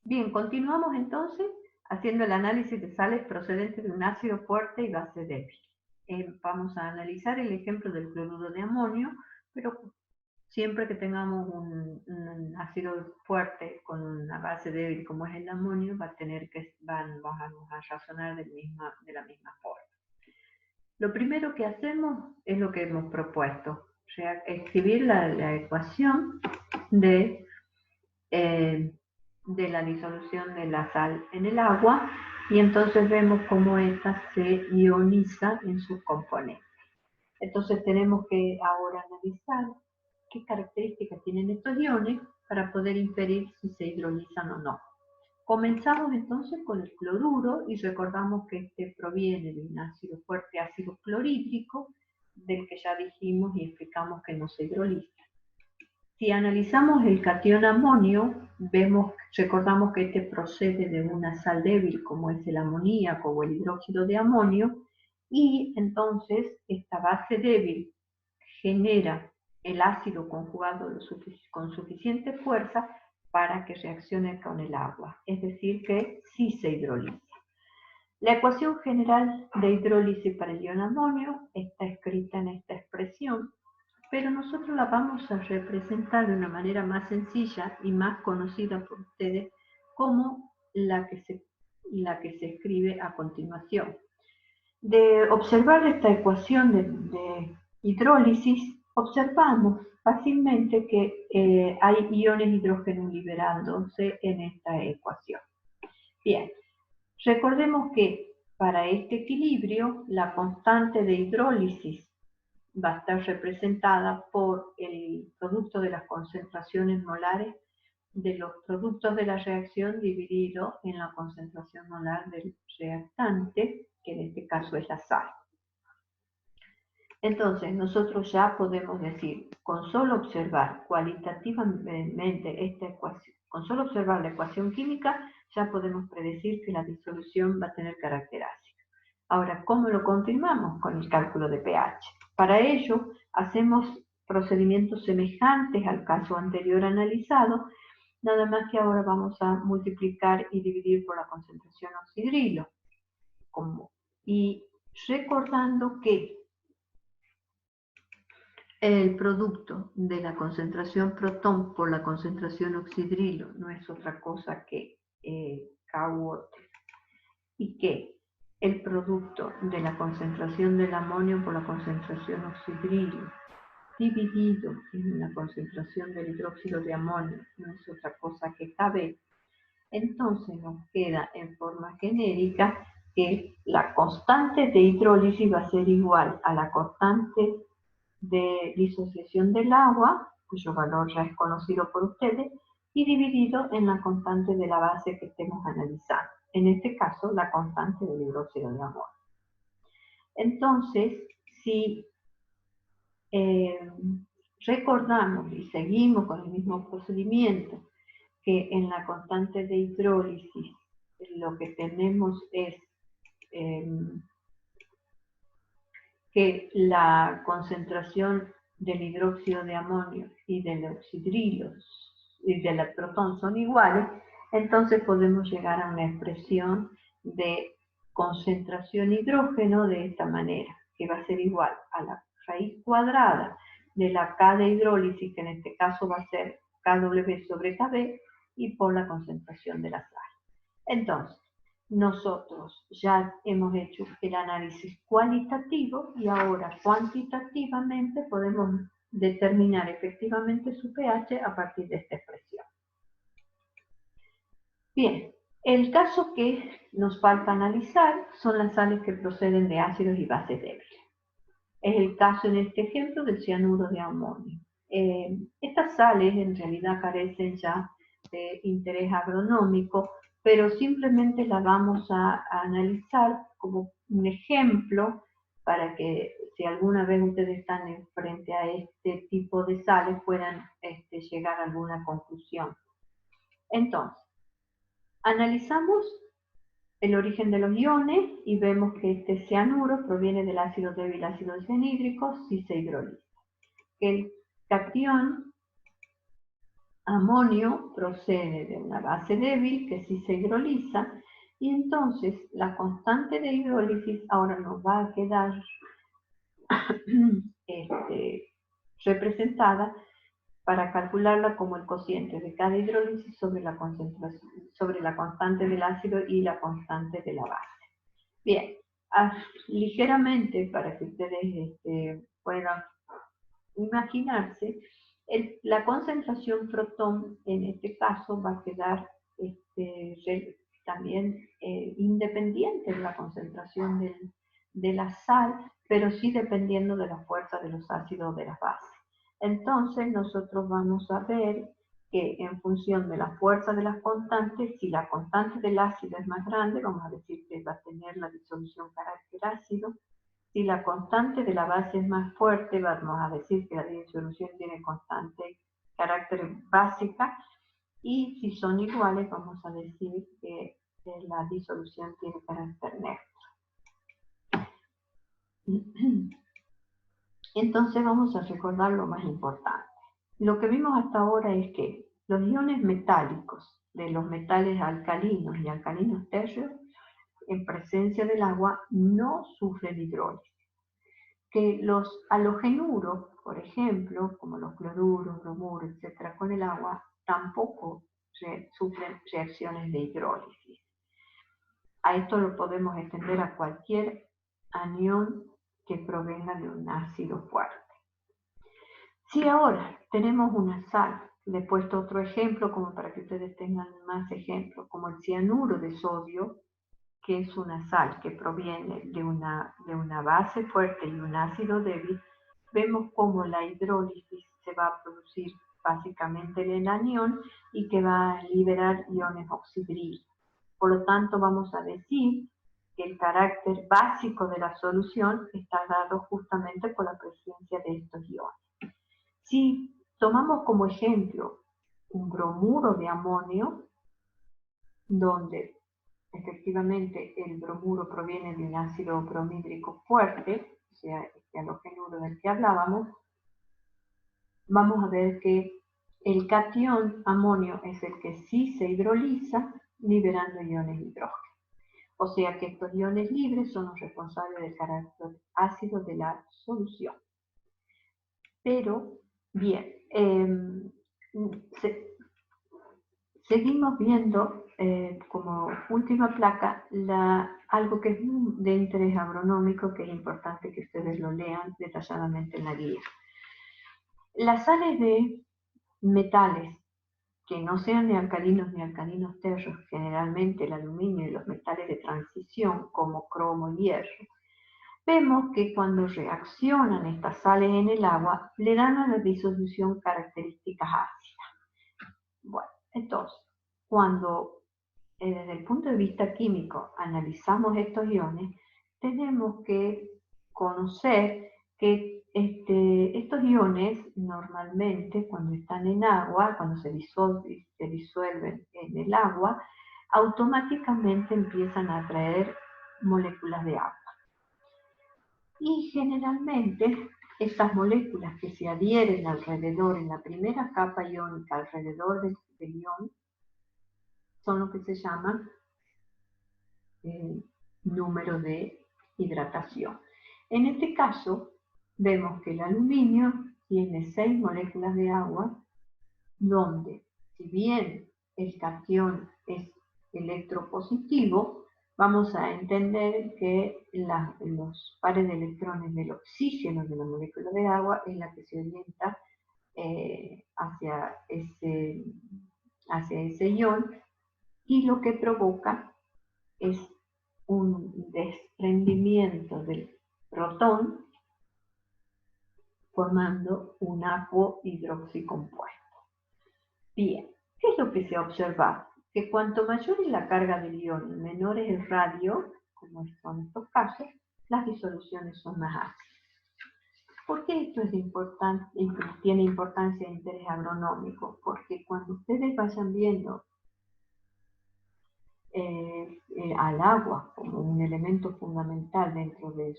Bien, continuamos entonces haciendo el análisis de sales procedentes de un ácido fuerte y base débil. Vamos a analizar el ejemplo del cloruro de amonio, pero siempre que tengamos un ácido fuerte con una base débil como es el amonio, vamos a razonar de la misma forma. Lo primero que hacemos es lo que hemos propuesto, o sea, escribir la ecuación de la disolución de la sal en el agua, y entonces vemos cómo ésta se ioniza en sus componentes. Entonces tenemos que ahora analizar qué características tienen estos iones para poder inferir si se hidrolizan o no. Comenzamos entonces con el cloruro y recordamos que este proviene de un ácido fuerte, ácido clorhídrico, del que ya dijimos y explicamos que no se hidroliza. Si analizamos el catión amonio, recordamos que este procede de una sal débil como es el amoníaco o el hidróxido de amonio, y entonces esta base débil genera el ácido conjugado con suficiente fuerza para que reaccione con el agua, es decir, que sí se hidroliza. La ecuación general de hidrólisis para el ion amonio está escrita en esta expresión, pero nosotros la vamos a representar de una manera más sencilla y más conocida por ustedes como la que se escribe a continuación. De observar esta ecuación de hidrólisis, observamos fácilmente que hay iones hidrógeno liberándose en esta ecuación. Bien, recordemos que para este equilibrio la constante de hidrólisis va a estar representada por el producto de las concentraciones molares de los productos de la reacción dividido en la concentración molar del reactante, que en este caso es la sal. Entonces, nosotros ya podemos decir, con solo observar cualitativamente esta ecuación, con solo observar la ecuación química, ya podemos predecir que la disolución va a tener carácter ácido. Ahora, ¿cómo lo confirmamos? Con el cálculo de pH. Para ello, hacemos procedimientos semejantes al caso anterior analizado, nada más que ahora vamos a multiplicar y dividir por la concentración oxidrilo. Y recordando que el producto de la concentración protón por la concentración oxidrilo no es otra cosa que K-Watt, y que el producto de la concentración del amonio por la concentración oxidrilo dividido en la concentración del hidróxido de amonio no es otra cosa que Kb, entonces nos queda en forma genérica que la constante de hidrólisis va a ser igual a la constante de disociación del agua, cuyo valor ya es conocido por ustedes, y dividido en la constante de la base que estemos analizando, en este caso la constante del hidróxido de amonio. Entonces, si recordamos y seguimos con el mismo procedimiento, que en la constante de hidrólisis lo que tenemos es que la concentración del hidróxido de amonio y del oxidrilo y del protón son iguales, entonces podemos llegar a una expresión de concentración hidrógeno de esta manera, que va a ser igual a la raíz cuadrada de la K de hidrólisis, que en este caso va a ser KW sobre KB, y por la concentración de la sal. Entonces, nosotros ya hemos hecho el análisis cualitativo y ahora cuantitativamente podemos determinar efectivamente su pH a partir de esta expresión. Bien, el caso que nos falta analizar son las sales que proceden de ácidos y bases débiles. Es el caso en este ejemplo del cianuro de amonio. Estas sales en realidad carecen ya de interés agronómico, pero simplemente las vamos a analizar como un ejemplo para que si alguna vez ustedes están frente a este tipo de sales puedan llegar a alguna conclusión. Entonces, analizamos el origen de los iones y vemos que este cianuro proviene del ácido débil ácido cianhídrico si se hidroliza. El catión amonio procede de una base débil que sí se hidroliza y entonces la constante de hidrólisis ahora nos va a quedar representada para calcularla como el cociente de cada hidrólisis sobre la concentración, sobre la constante del ácido y la constante de la base. Bien, ligeramente para que ustedes puedan imaginarse, la concentración protón en este caso va a quedar también independiente de la concentración de la sal, pero sí dependiendo de la fuerza de los ácidos de las bases. Entonces nosotros vamos a ver que en función de la fuerza de las constantes, si la constante del ácido es más grande, vamos a decir que va a tener la disolución carácter ácido. Si la constante de la base es más fuerte, vamos a decir que la disolución tiene constante carácter básica, y si son iguales, vamos a decir que la disolución tiene carácter neutro. Entonces vamos a recordar lo más importante. Lo que vimos hasta ahora es que los iones metálicos de los metales alcalinos y alcalinos tercios en presencia del agua no sufren hidrólisis. Que los halogenuros, por ejemplo, como los cloruros, bromuros, etcétera, con el agua, tampoco sufren reacciones de hidrólisis. A esto lo podemos extender a cualquier anión que provenga de un ácido fuerte. Si ahora tenemos una sal, le he puesto otro ejemplo como para que ustedes tengan más ejemplos, como el cianuro de sodio, que es una sal que proviene de una base fuerte y un ácido débil, vemos cómo la hidrólisis se va a producir básicamente en el anión y que va a liberar iones oxidrilos. Por lo tanto, vamos a decir que el carácter básico de la solución está dado justamente por la presencia de estos iones. Si tomamos como ejemplo un bromuro de amonio, donde efectivamente el bromuro proviene de un ácido bromhídrico fuerte, o sea, este halogenuro del que hablábamos, vamos a ver que el catión amonio es el que sí se hidroliza liberando iones hidrógeno. O sea que estos iones libres son los responsables del carácter ácido de la solución. Pero, bien, seguimos viendo como última placa algo que es de interés agronómico, que es importante que ustedes lo lean detalladamente en la guía. Las sales de metales que no sean ni alcalinos tercios, generalmente el aluminio y los metales de transición como cromo y hierro, vemos que cuando reaccionan estas sales en el agua, le dan a la disolución características ácidas. Bueno, entonces, cuando desde el punto de vista químico analizamos estos iones, tenemos que conocer que estos iones normalmente cuando están en agua, cuando se disuelven en el agua, automáticamente empiezan a atraer moléculas de agua. Y generalmente estas moléculas que se adhieren alrededor, en la primera capa iónica alrededor del ion, son lo que se llama número de hidratación. En este caso, vemos que el aluminio tiene 6 moléculas de agua, donde si bien el catión es electropositivo, vamos a entender que los pares de electrones del oxígeno de la molécula de agua es la que se orienta hacia ese ion, y lo que provoca es un desprendimiento del protón formando un aquo hidroxicompuesto. Bien, ¿qué es lo que se ha observado? Que cuanto mayor es la carga del ion y menor es el radio, como son estos casos, las disoluciones son más ácidas. ¿Por qué esto es tiene importancia e interés agronómico? Porque cuando ustedes vayan viendo al agua como un elemento fundamental dentro de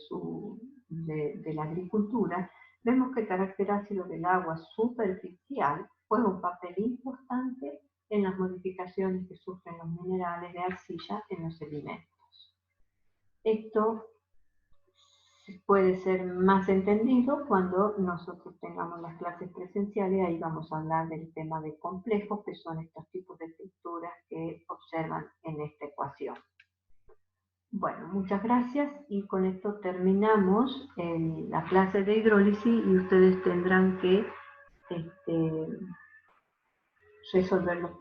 la agricultura, vemos que el carácter ácido del agua superficial juega un papel importante en las modificaciones que sufren los minerales de arcilla en los sedimentos. Esto puede ser más entendido cuando nosotros tengamos las clases presenciales. Ahí vamos a hablar del tema de complejos, que son estos tipos de estructuras que observan en esta ecuación. Bueno, muchas gracias y con esto terminamos la clase de hidrólisis y ustedes tendrán que resolver los